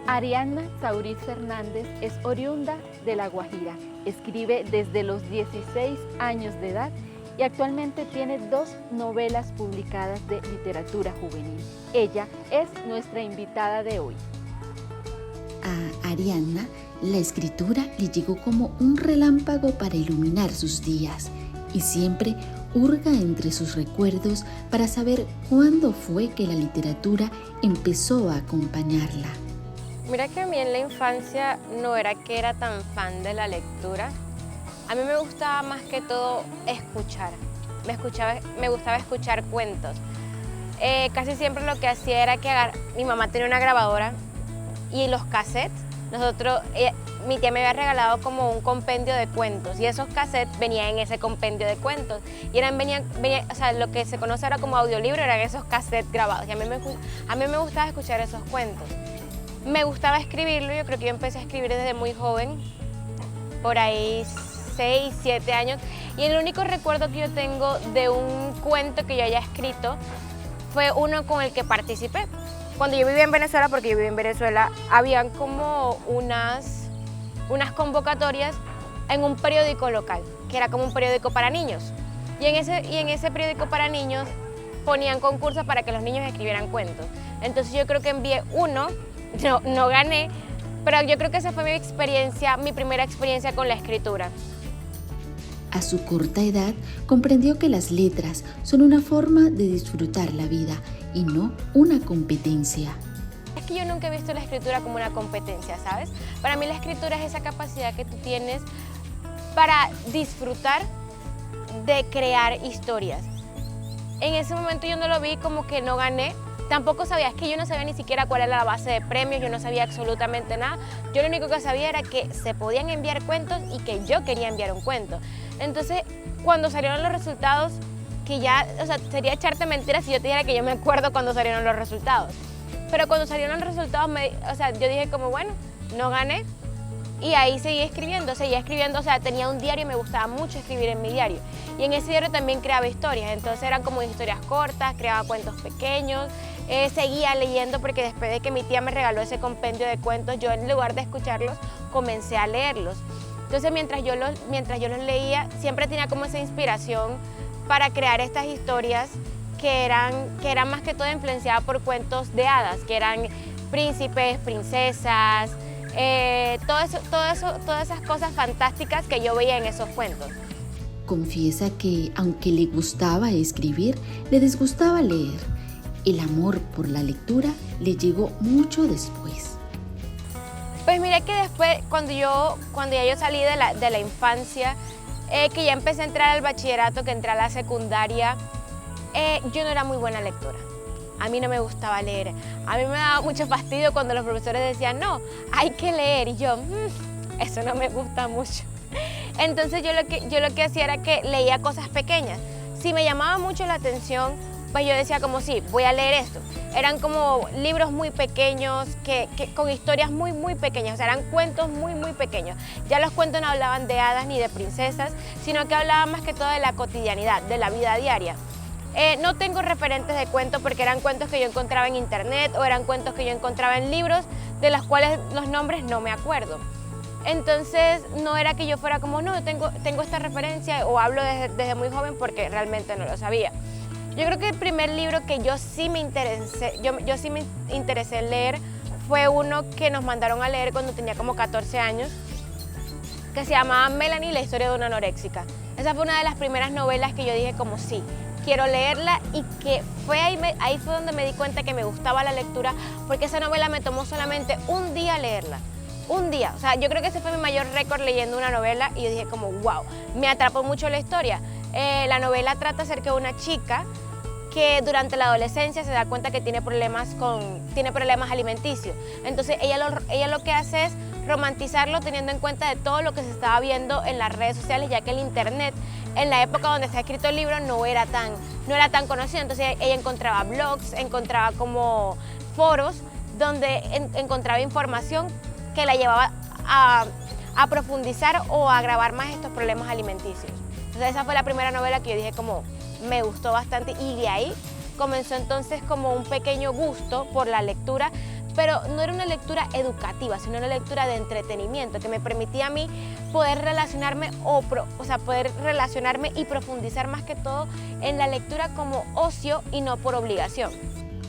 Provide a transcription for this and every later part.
Arianna Sauriz Fernández es oriunda de La Guajira. Escribe desde los 16 años de edad y actualmente tiene 2 novelas publicadas de literatura juvenil. Ella es nuestra invitada de hoy. A Arianna, la escritura le llegó como un relámpago para iluminar sus días y siempre hurga entre sus recuerdos para saber cuándo fue que la literatura empezó a acompañarla. Mira que a mí en la infancia no era que era tan fan de la lectura. A mí me gustaba más que todo escuchar. Me gustaba escuchar cuentos. Casi siempre lo que hacía era que mi mamá tenía una grabadora y los cassettes. Mi tía me había regalado como un compendio de cuentos y esos cassettes venían en ese compendio de cuentos y o sea, lo que se conoce ahora como audiolibro eran esos cassettes grabados y a mí me gustaba escuchar esos cuentos. Me gustaba escribirlo, yo creo que yo empecé a escribir desde muy joven, por ahí 6, 7 años, y el único recuerdo que yo tengo de un cuento que yo haya escrito fue uno con el que participé. Cuando yo vivía en Venezuela, porque yo vivía en Venezuela, habían como unas convocatorias en un periódico local, que era como un periódico para niños, y en ese periódico para niños ponían concursos para que los niños escribieran cuentos. Entonces yo creo que envié uno. No gané, pero yo creo que esa fue mi primera experiencia con la escritura. A su corta edad, comprendió que las letras son una forma de disfrutar la vida y no una competencia. Es que yo nunca he visto la escritura como una competencia, ¿sabes? Para mí la escritura es esa capacidad que tú tienes para disfrutar de crear historias. En ese momento yo no lo vi como que no gané. Tampoco sabía, es que yo no sabía ni siquiera cuál era la base de premios, yo no sabía absolutamente nada. Yo lo único que sabía era que se podían enviar cuentos y que yo quería enviar un cuento. Entonces, cuando salieron los resultados, que ya, o sea, sería echarte mentiras si yo te dijera que yo me acuerdo cuando salieron los resultados. Pero cuando salieron los resultados, yo dije como, bueno, no gané. Y ahí seguía escribiendo, o sea, tenía un diario y me gustaba mucho escribir en mi diario. Y en ese diario también creaba historias, entonces eran como historias cortas, creaba cuentos pequeños, seguía leyendo porque después de que mi tía me regaló ese compendio de cuentos, yo en lugar de escucharlos, comencé a leerlos. Entonces mientras yo los leía, siempre tenía como esa inspiración para crear estas historias que eran más que todo influenciadas por cuentos de hadas, que eran príncipes, princesas, todas esas cosas fantásticas que yo veía en esos cuentos. Confiesa que, aunque le gustaba escribir, le disgustaba leer. El amor por la lectura le llegó mucho después. Pues mira que después, cuando ya yo salí de la infancia, que ya empecé a entrar al bachillerato, que entré a la secundaria, yo no era muy buena lectora. A mí no me gustaba leer. A mí me daba mucho fastidio cuando los profesores decían, no, hay que leer. Y yo, eso no me gusta mucho. Entonces yo lo que hacía era que leía cosas pequeñas. Si me llamaba mucho la atención, pues yo decía como, sí, voy a leer esto. Eran como libros muy pequeños, con historias muy, muy pequeñas. O sea, eran cuentos muy, muy pequeños. Ya los cuentos no hablaban de hadas ni de princesas, sino que hablaban más que todo de la cotidianidad, de la vida diaria. No tengo referentes de cuentos porque eran cuentos que yo encontraba en internet o eran cuentos que yo encontraba en libros de los cuales los nombres no me acuerdo. Entonces no era que yo fuera como, no, tengo esta referencia o hablo desde muy joven porque realmente no lo sabía. Yo creo que el primer libro que yo sí me interesé en leer fue uno que nos mandaron a leer cuando tenía como 14 años, que se llamaba Melanie, la historia de una anoréxica. Esa fue una de las primeras novelas que yo dije como sí, quiero leerla y que fue ahí fue donde me di cuenta que me gustaba la lectura porque esa novela me tomó solamente un día leerla. Un día, o sea, yo creo que ese fue mi mayor récord leyendo una novela y yo dije como wow, me atrapó mucho la historia. La novela trata acerca de una chica que durante la adolescencia se da cuenta que tiene problemas alimenticios. Entonces ella lo que hace es romantizarlo teniendo en cuenta de todo lo que se estaba viendo en las redes sociales, ya que el internet en la época donde se ha escrito el libro no era tan conocido. Entonces ella encontraba blogs, encontraba como foros donde encontraba información que la llevaba a profundizar o a agravar más estos problemas alimenticios. Entonces esa fue la primera novela que yo dije como me gustó bastante y de ahí comenzó entonces como un pequeño gusto por la lectura, pero no era una lectura educativa, sino una lectura de entretenimiento que me permitía a mí poder relacionarme, poder relacionarme y profundizar más que todo en la lectura como ocio y no por obligación.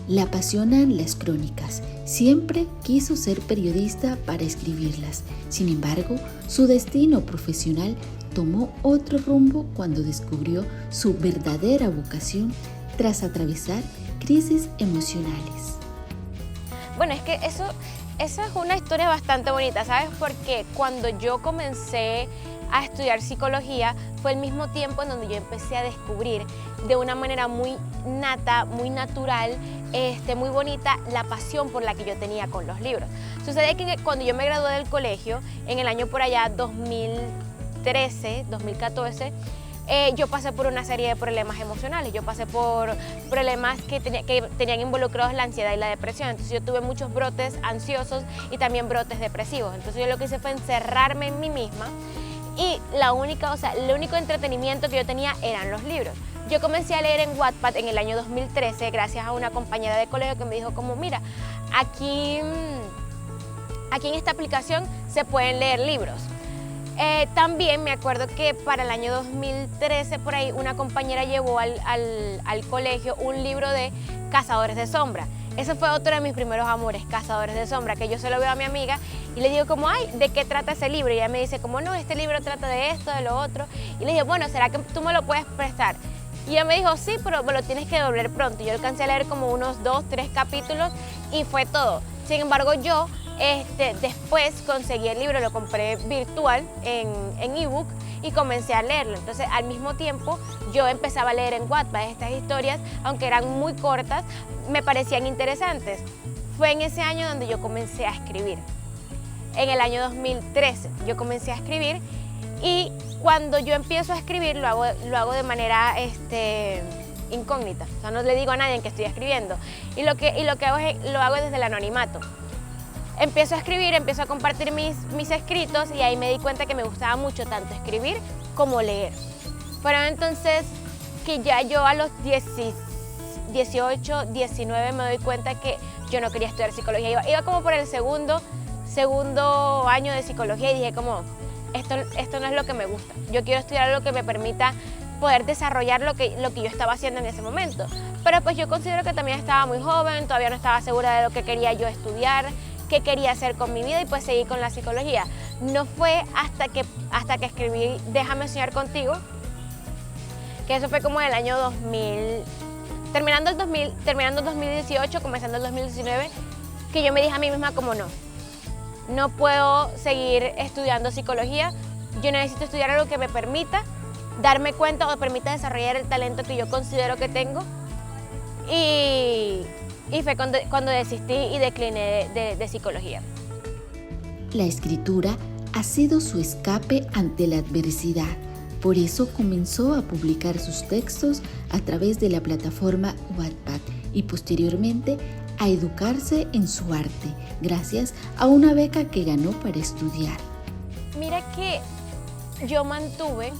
La apasionan las crónicas. Siempre quiso ser periodista para escribirlas. Sin embargo, su destino profesional tomó otro rumbo cuando descubrió su verdadera vocación tras atravesar crisis emocionales. Bueno, es que esa es una historia bastante bonita, ¿sabes? Porque cuando yo comencé a estudiar psicología fue el mismo tiempo en donde yo empecé a descubrir de una manera muy nata, muy natural, muy bonita, la pasión por la que yo tenía con los libros. Sucede que cuando yo me gradué del colegio, en el año por allá 2013, 2014, yo pasé por una serie de problemas emocionales, yo pasé por problemas que tenían involucrados la ansiedad y la depresión. Entonces yo tuve muchos brotes ansiosos y también brotes depresivos. Entonces yo lo que hice fue encerrarme en mí misma y el único entretenimiento que yo tenía eran los libros. Yo comencé a leer en Wattpad en el año 2013 gracias a una compañera de colegio que me dijo como, mira, aquí en esta aplicación se pueden leer libros. También me acuerdo que para el año 2013 por ahí una compañera llevó al colegio un libro de Cazadores de Sombra. Ese fue otro de mis primeros amores, Cazadores de Sombra, que yo se lo veo a mi amiga y le digo como, ay, ¿de qué trata ese libro? Y ella me dice como, no, este libro trata de esto, de lo otro. Y le dije, bueno, ¿será que tú me lo puedes prestar? Y ella me dijo, sí, pero me lo tienes que devolver pronto. Yo alcancé a leer como unos 2, 3 capítulos y fue todo. Sin embargo, yo después conseguí el libro, lo compré virtual en ebook y comencé a leerlo. Entonces, al mismo tiempo, yo empezaba a leer en Wattpad estas historias, aunque eran muy cortas, me parecían interesantes. Fue en ese año donde yo comencé a escribir. En el año 2013 yo comencé a escribir y cuando yo empiezo a escribir lo hago de manera incógnita. O sea, no le digo a nadie que estoy escribiendo. Y lo que hago lo hago desde el anonimato. Empiezo a escribir, empiezo a compartir mis escritos y ahí me di cuenta que me gustaba mucho tanto escribir como leer. Pero entonces que ya yo a los 18, 19 me doy cuenta que yo no quería estudiar psicología. Iba como por el segundo año de psicología y dije como, esto no es lo que me gusta. Yo quiero estudiar algo que me permita poder desarrollar lo que yo estaba haciendo en ese momento. Pero pues yo considero que también estaba muy joven, todavía no estaba segura de lo que quería yo estudiar, qué quería hacer con mi vida y pues seguí con la psicología. No fue hasta que escribí Déjame soñar contigo, que eso fue como en el año 2000, terminando el 2018, comenzando el 2019, que yo me dije a mí misma como no puedo seguir estudiando psicología, yo necesito estudiar algo que me permita darme cuenta o me permita desarrollar el talento que yo considero que tengo y fue cuando desistí y decliné de psicología. La escritura ha sido su escape ante la adversidad. Por eso comenzó a publicar sus textos a través de la plataforma Wattpad y posteriormente a educarse en su arte, gracias a una beca que ganó para estudiar. Mira que yo mantuve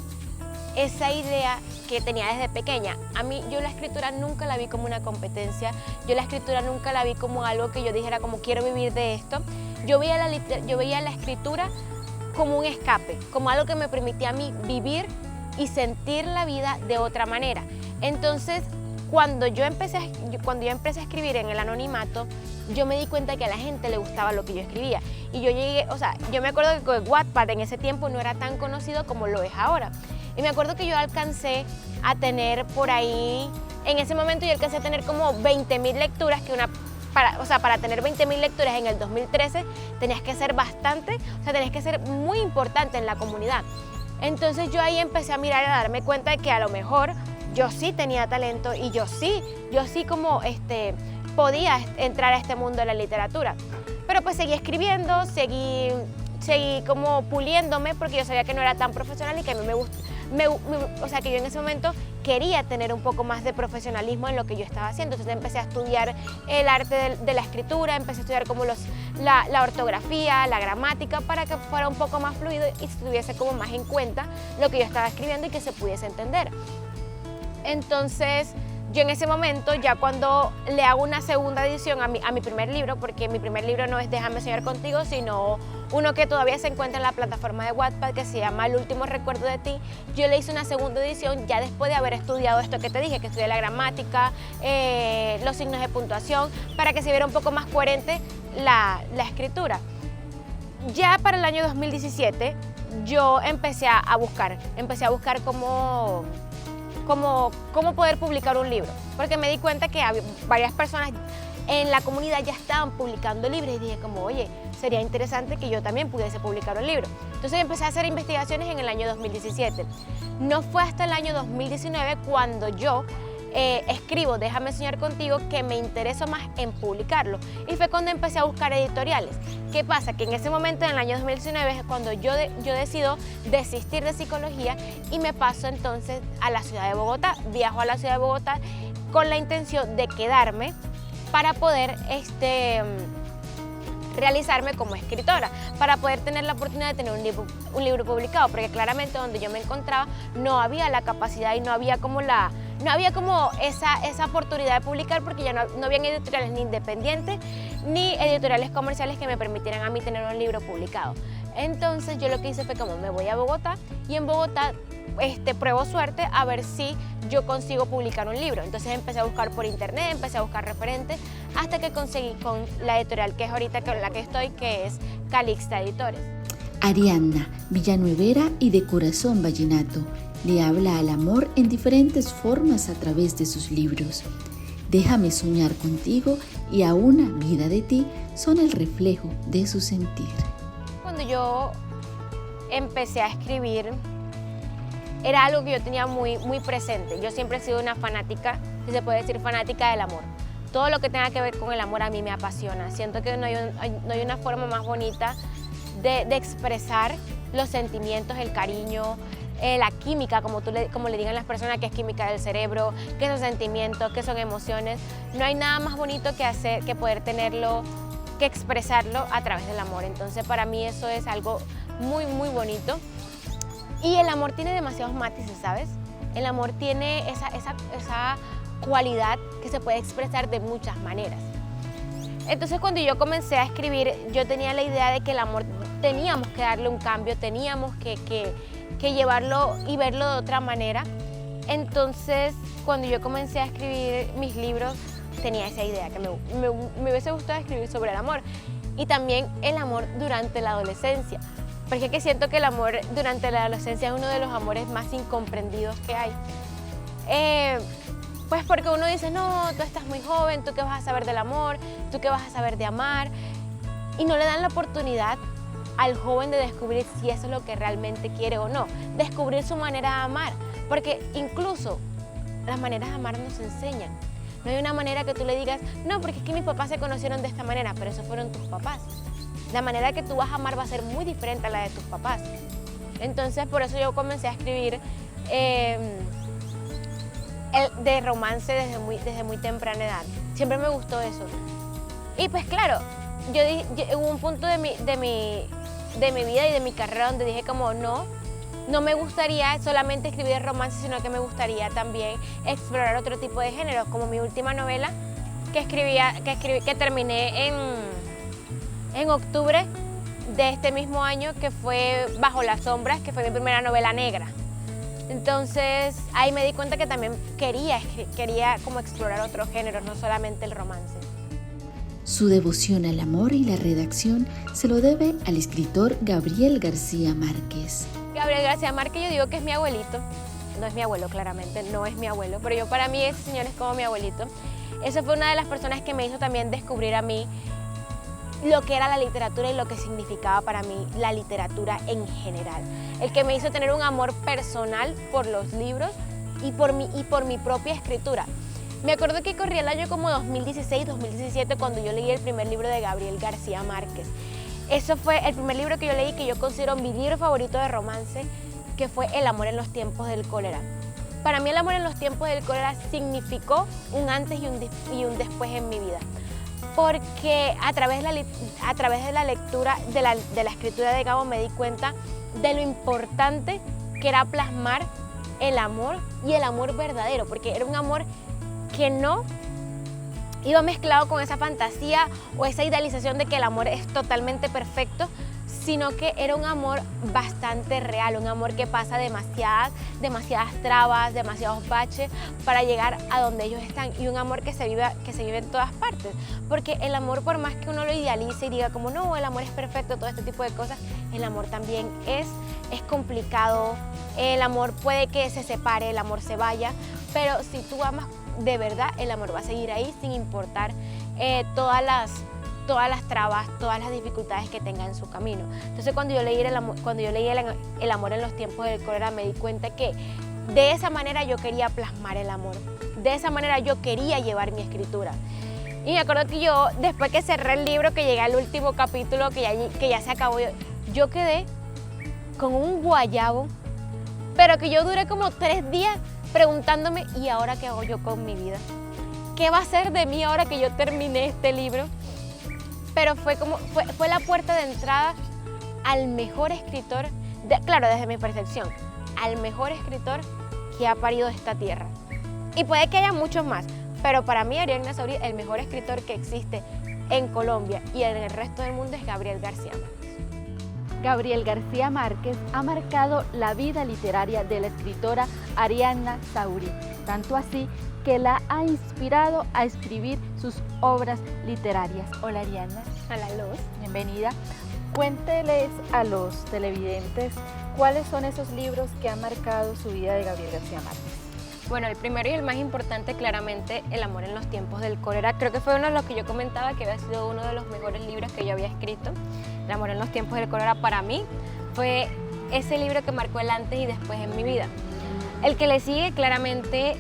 esa idea que tenía desde pequeña. Yo la escritura nunca la vi como una competencia, yo la escritura nunca la vi como algo que yo dijera como quiero vivir de esto. Yo veía la escritura como un escape, como algo que me permitía a mí vivir y sentir la vida de otra manera. Entonces, cuando yo empecé a escribir en el anonimato, yo me di cuenta que a la gente le gustaba lo que yo escribía. Y yo me acuerdo que Wattpad en ese tiempo no era tan conocido como lo es ahora. Y me acuerdo que yo alcancé a tener por ahí, en ese momento yo alcancé a tener como 20.000 lecturas, para tener 20.000 lecturas en el 2013 tenías que ser tenías que ser muy importante en la comunidad. Entonces yo ahí empecé a mirar y a darme cuenta de que a lo mejor yo sí tenía talento y yo sí como podía entrar a este mundo de la literatura. Pero pues seguí escribiendo, seguí como puliéndome porque yo sabía que no era tan profesional y que a mí me gusta. Que yo en ese momento quería tener un poco más de profesionalismo en lo que yo estaba haciendo. Entonces empecé a estudiar el arte de la escritura, empecé a estudiar como la ortografía, la gramática, para que fuera un poco más fluido y se tuviese como más en cuenta lo que yo estaba escribiendo y que se pudiese entender. Entonces yo en ese momento, ya cuando le hago una segunda edición a mi primer libro, porque mi primer libro no es Déjame soñar contigo, sino uno que todavía se encuentra en la plataforma de Wattpad, que se llama El último recuerdo de ti, yo le hice una segunda edición ya después de haber estudiado esto que te dije, que estudié la gramática, los signos de puntuación, para que se viera un poco más coherente la escritura. Ya para el año 2017, yo empecé a buscar cómo poder publicar un libro, porque me di cuenta que varias personas en la comunidad ya estaban publicando libros y dije como, oye, sería interesante que yo también pudiese publicar un libro. Entonces empecé a hacer investigaciones en el año 2017. No fue hasta el año 2019 cuando yo escribo Déjame soñar contigo que me interesó más en publicarlo, y fue cuando empecé a buscar editoriales. ¿Qué pasa? Que en ese momento, en el año 2019, es cuando yo decido desistir de psicología y me paso entonces a la ciudad de Bogotá. Viajo a la ciudad de Bogotá con la intención de quedarme para poder realizarme como escritora, para poder tener la oportunidad de tener un libro publicado, porque claramente donde yo me encontraba no había la capacidad y no había como esa oportunidad de publicar, porque ya no habían editoriales ni independientes ni editoriales comerciales que me permitieran a mí tener un libro publicado. Entonces yo lo que hice fue como me voy a Bogotá, y en Bogotá pruebo suerte a ver si yo consigo publicar un libro. Entonces empecé a buscar por internet, empecé a buscar referentes, hasta que conseguí con la editorial que es ahorita con la que estoy, que es Calixta Editores. Arianna, villanuevera y de corazón vallenato, le habla al amor en diferentes formas a través de sus libros. Déjame soñar contigo y A una vida de ti son el reflejo de su sentir. Cuando yo empecé a escribir, era algo que yo tenía muy, muy presente. Yo siempre he sido una fanática, si se puede decir, fanática del amor. Todo lo que tenga que ver con el amor a mí me apasiona. Siento que no hay una forma más bonita de expresar los sentimientos, el cariño, la química, como le digan las personas, que es química del cerebro, que son sentimientos, que son emociones. No hay nada más bonito que poder tenerlo, que expresarlo a través del amor. Entonces para mí eso es algo muy, muy bonito. Y el amor tiene demasiados matices, ¿sabes? El amor tiene esa cualidad que se puede expresar de muchas maneras. Entonces cuando yo comencé a escribir, yo tenía la idea de que el amor teníamos que darle un cambio, teníamos que llevarlo y verlo de otra manera. Entonces cuando yo comencé a escribir mis libros, tenía esa idea, que me hubiese gustado escribir sobre el amor, y también el amor durante la adolescencia. Porque es que siento que el amor durante la adolescencia es uno de los amores más incomprendidos que hay. Pues porque uno dice, no, tú estás muy joven, tú qué vas a saber del amor, tú qué vas a saber de amar. Y no le dan la oportunidad al joven de descubrir si eso es lo que realmente quiere o no. Descubrir su manera de amar. Porque incluso las maneras de amar nos enseñan. No hay una manera que tú le digas, no, porque es que mis papás se conocieron de esta manera, pero esos fueron tus papás. La manera que tú vas a amar va a ser muy diferente a la de tus papás. Entonces, por eso yo comencé a escribir de romance desde muy temprana edad. Siempre me gustó eso. Y pues claro, hubo un punto de mi vida y de mi carrera donde dije como no me gustaría solamente escribir de romance, sino que me gustaría también explorar otro tipo de géneros, como mi última novela que terminé en octubre de este mismo año, que fue Bajo las sombras, que fue mi primera novela negra. Entonces ahí me di cuenta que también quería como explorar otros géneros, no solamente el romance. Su devoción al amor y la redacción se lo debe al escritor Gabriel García Márquez. Gabriel García Márquez, yo digo que es mi abuelito. No es mi abuelo, claramente, no es mi abuelo, pero para mí ese señor es como mi abuelito. Esa fue una de las personas que me hizo también descubrir a mí lo que era la literatura y lo que significaba para mí la literatura en general. El que me hizo tener un amor personal por los libros y por mi propia escritura. Me acuerdo que corría el año como 2016, 2017 cuando yo leí el primer libro de Gabriel García Márquez. Eso fue el primer libro que yo leí, que yo considero mi libro favorito de romance, que fue El amor en los tiempos del cólera. Para mí el amor en los tiempos del cólera significó un antes y un después en mi vida. Porque a través de la lectura, de la escritura de Gabo, me di cuenta de lo importante que era plasmar el amor y el amor verdadero, porque era un amor que no iba mezclado con esa fantasía o esa idealización de que el amor es totalmente perfecto, sino que era un amor bastante real, un amor que pasa demasiadas trabas, demasiados baches para llegar a donde ellos están, y un amor que se vive en todas partes, porque el amor, por más que uno lo idealice y diga como no, el amor es perfecto, todo este tipo de cosas, el amor también es complicado, el amor puede que se separe, el amor se vaya, pero si tú amas de verdad, el amor va a seguir ahí sin importar todas las trabas, todas las dificultades que tenga en su camino. Entonces cuando yo leí el amor en los tiempos del cólera, me di cuenta que de esa manera yo quería plasmar el amor, de esa manera yo quería llevar mi escritura. Y me acuerdo que yo, después que cerré el libro, que llegué al último capítulo, que ya se acabó, yo quedé con un guayabo, pero que yo duré como 3 días preguntándome, ¿y ahora qué hago yo con mi vida? ¿Qué va a ser de mí ahora que yo terminé este libro? Pero fue la puerta de entrada al mejor escritor, claro, desde mi percepción, al mejor escritor que ha parido esta tierra. Y puede que haya muchos más, pero para mí Arianna Sabri, el mejor escritor que existe en Colombia y en el resto del mundo es Gabriel García Márquez. Gabriel García Márquez ha marcado la vida literaria de la escritora Arianna Sabri, tanto así que la ha inspirado a escribir sus obras literarias. Hola Arianna. Hola Luz. Bienvenida. Cuénteles a los televidentes cuáles son esos libros que han marcado su vida de Gabriel García Márquez. Bueno, el primero y el más importante, claramente, El amor en los tiempos del cólera. Creo que fue uno de los que yo comentaba que había sido uno de los mejores libros que yo había escrito. El amor en los tiempos del cólera para mí fue ese libro que marcó el antes y después en mi vida. El que le sigue, claramente,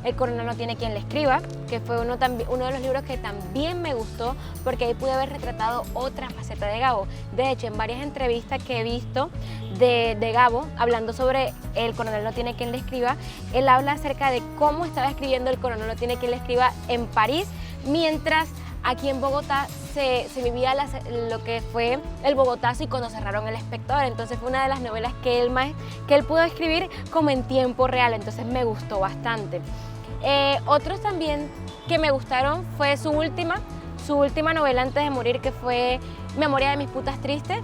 El coronel no tiene quien le escriba, que fue uno de los libros que también me gustó, porque ahí pude haber retratado otra faceta de Gabo. De hecho, en varias entrevistas que he visto de Gabo, hablando sobre El coronel no tiene quien le escriba, él habla acerca de cómo estaba escribiendo El coronel no tiene quien le escriba en París, mientras aquí en Bogotá se vivía lo que fue el Bogotazo y cuando cerraron El Espectador. Entonces fue una de las novelas que él pudo escribir como en tiempo real, entonces me gustó bastante. Otros también que me gustaron fue su última novela antes de morir, que fue Memoria de mis putas tristes.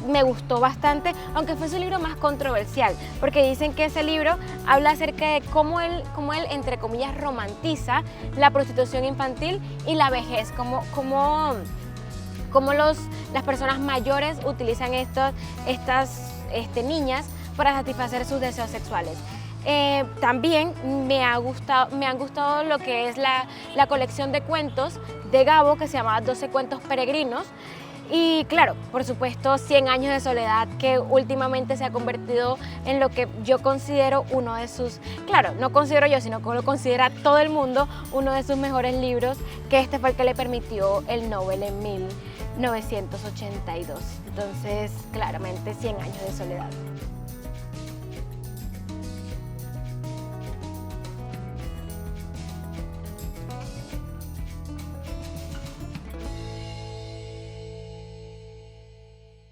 Me gustó bastante, aunque fue su libro más controversial, porque dicen que ese libro habla acerca de cómo él entre comillas, romantiza la prostitución infantil y la vejez, cómo las personas mayores utilizan estas niñas para satisfacer sus deseos sexuales. También me han gustado lo que es la colección de cuentos de Gabo, que se llamaba 12 cuentos peregrinos. Y claro, por supuesto, 100 años de soledad, que últimamente se ha convertido en lo que yo considero uno de sus, claro, no considero yo, sino que lo considera todo el mundo, uno de sus mejores libros, que este fue el que le permitió el Nobel en 1982. Entonces, claramente, 100 años de soledad.